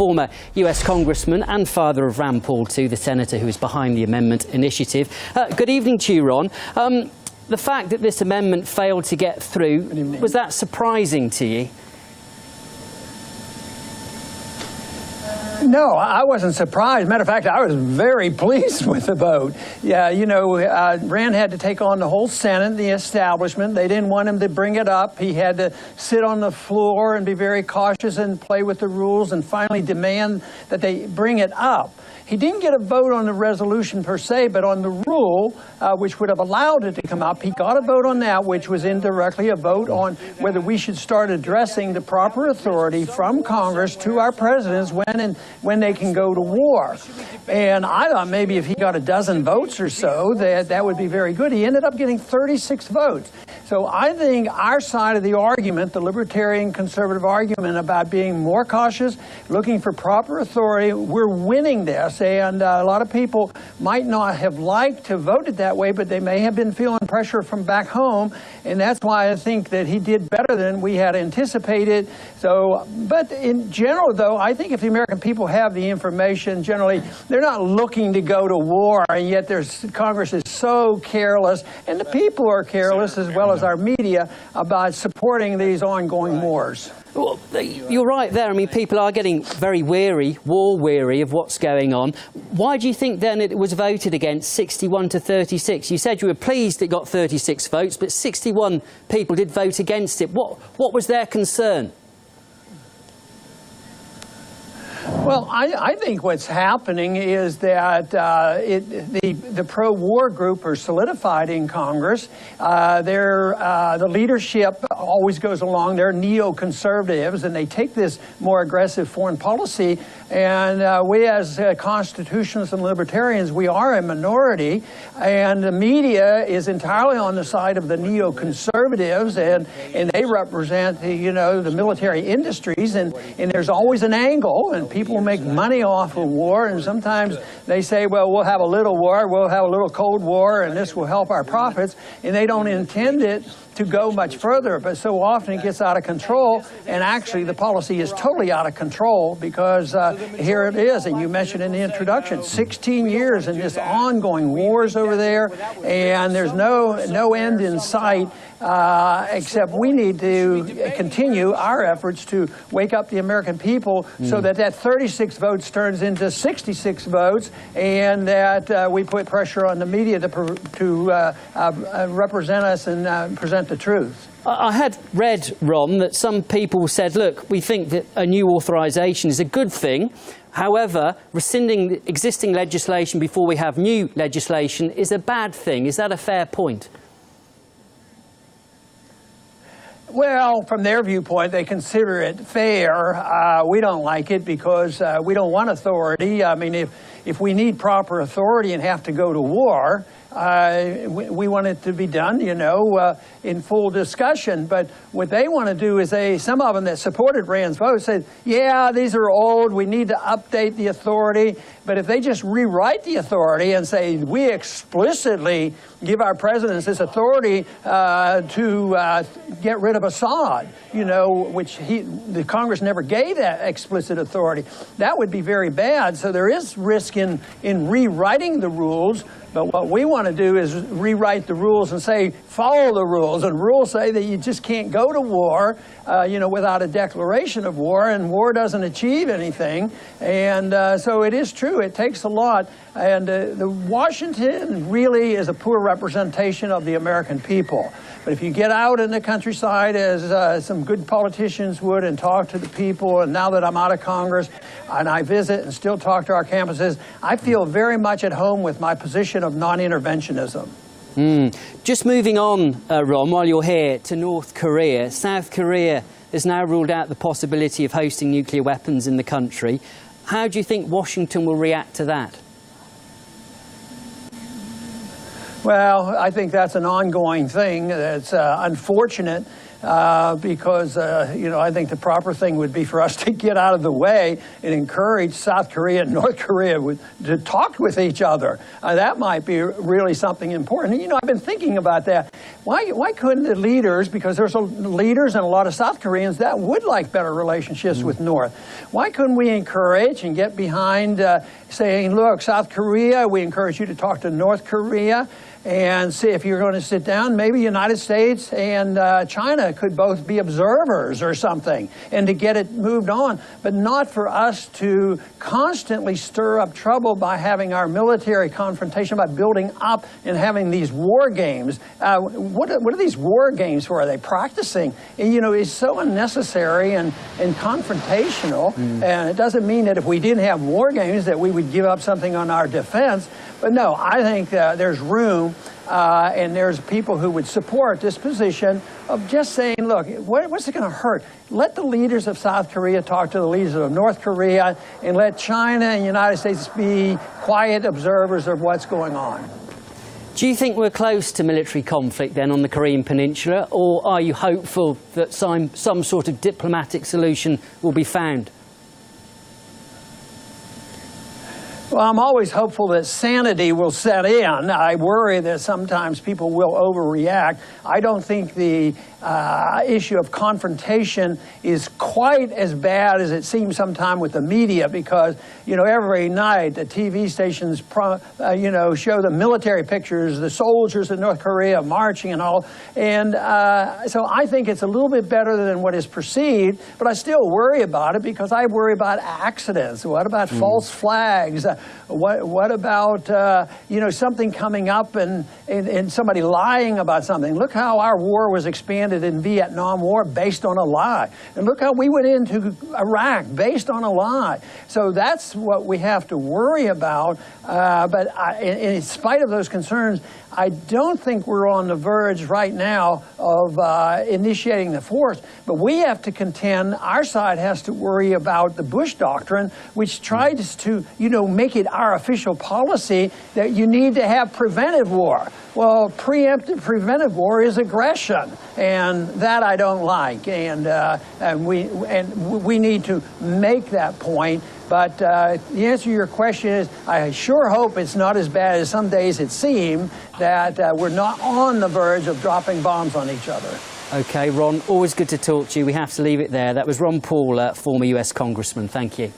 former US Congressman and father of Rand Paul II, the senator who is behind the amendment initiative. Good evening to you, Ron. The fact that this amendment failed to get through, was that surprising to you? No, I wasn't surprised. Matter of fact, I was very pleased with the vote. Yeah, you know, Rand had to take on the whole Senate, the establishment. They didn't want him to bring it up. He had to sit on the floor and be very cautious and play with the rules and finally demand that they bring it up. He didn't get a vote on the resolution per se, but on the rule, which would have allowed it to come up, he got a vote on that, which was indirectly a vote on whether we should start addressing the proper authority from Congress to our presidents when they can go to war. And I thought maybe if he got a dozen votes or so, that would be very good. He ended up getting 36 votes. So I think our side of the argument, the libertarian conservative argument about being more cautious, looking for proper authority, we're winning this. And a lot of people might not have liked to vote it that way, but they may have been feeling pressure from back home. And that's why I think that he did better than we had anticipated. So, but in general, though, I think if the American people have the information, generally, they're not looking to go to war, and yet Congress is so careless, and the people are careless, as well as our media, about supporting these ongoing wars. Well, you're right there. I mean, people are getting very weary, war-weary of what's going on. Why do you think then it was voted against 61 to 36? You said you were pleased it got 36 votes, but 61 people did vote against it. What was their concern? Well, I think what's happening is that the pro-war group are solidified in Congress. The leadership always goes along. They're neoconservatives, and they take this more aggressive foreign policy. And we as constitutionalists and libertarians, we are a minority. And the media is entirely on the side of the neoconservatives, and they represent the military industries. And there's always an angle, and people make money off of war, and sometimes they say, well, we'll have a little war, we'll have a little Cold War, and this will help our profits, and they don't intend it to go much further, but so often it gets out of control, and actually the policy is totally out of control because here it is, and you mentioned in the introduction, 16 years in this ongoing wars over there, and there's no end in sight, except we need to continue our efforts to wake up the American people so that 36 votes turns into 66 votes, and that we put pressure on the media to represent us and present the truth. I had read, Ron, that some people said, look, we think that a new authorisation is a good thing. However, rescinding existing legislation before we have new legislation is a bad thing. Is that a fair point? Well, from their viewpoint, they consider it fair. We don't like it because we don't want authority. I mean, if we need proper authority and have to go to war, we want it to be done, in full discussion. But what they want to do is some of them that supported Rand's vote said, yeah, these are old, we need to update the authority. But if they just rewrite the authority and say, we explicitly give our presidents this authority to get rid of Assad, which the Congress never gave that explicit authority, that would be very bad. So there is risk in rewriting the rules. But what we want to do is rewrite the rules and say, follow the rules. And rules say that you just can't go to war, without a declaration of war, and war doesn't achieve anything. And so it is true, it takes a lot. And the Washington really is a poor representation of the American people. But if you get out in the countryside, as some good politicians would, and talk to the people, and now that I'm out of Congress, and I visit and still talk to our campuses, I feel very much at home with my position of non-interventionism. Just moving on, Ron, while you're here, to North Korea. South Korea has now ruled out the possibility of hosting nuclear weapons in the country. How do you think Washington will react to that? Well, I think that's an ongoing thing. It's unfortunate because, I think the proper thing would be for us to get out of the way and encourage South Korea and North Korea to talk with each other. That might be really something important. I've been thinking about that. Why couldn't the leaders, because there's leaders and a lot of South Koreans that would like better relationships with North. Why couldn't we encourage and get behind saying, look, South Korea, we encourage you to talk to North Korea and see if you're going to sit down. Maybe the United States and China could both be observers or something, and to get it moved on, but not for us to constantly stir up trouble by having our military confrontation, by building up and having these war games. What are these war games for? Are they practicing? And, it's so unnecessary and confrontational, and it doesn't mean that if we didn't have war games that we would give up something on our defense. But no, I think there's room, and there's people who would support this position of just saying, look, what's it going to hurt? Let the leaders of South Korea talk to the leaders of North Korea, and let China and the United States be quiet observers of what's going on. Do you think we're close to military conflict then on the Korean Peninsula, or are you hopeful that some sort of diplomatic solution will be found? Well, I'm always hopeful that sanity will set in. I worry that sometimes people will overreact. I don't think the issue of confrontation is quite as bad as it seems sometimes with the media, because, every night the TV stations, show the military pictures, the soldiers in North Korea marching and all. And so I think it's a little bit better than what is perceived, but I still worry about it because I worry about accidents. What about false flags? What about, something coming up and somebody lying about something? Look how our war was expanded in Vietnam War based on a lie. And look how we went into Iraq based on a lie. So that's what we have to worry about. But in spite of those concerns, I don't think we're on the verge right now of initiating the force. But we have to contend, our side has to worry about the Bush Doctrine, which tries to, make it our official policy that you need to have preventive war. Well, preemptive preventive war is aggression, and that I don't like. And we need to make that point. But the answer to your question is, I sure hope it's not as bad as some days it seems, that we're not on the verge of dropping bombs on each other. Okay, Ron, always good to talk to you. We have to leave it there. That was Ron Paul, former US Congressman. Thank you.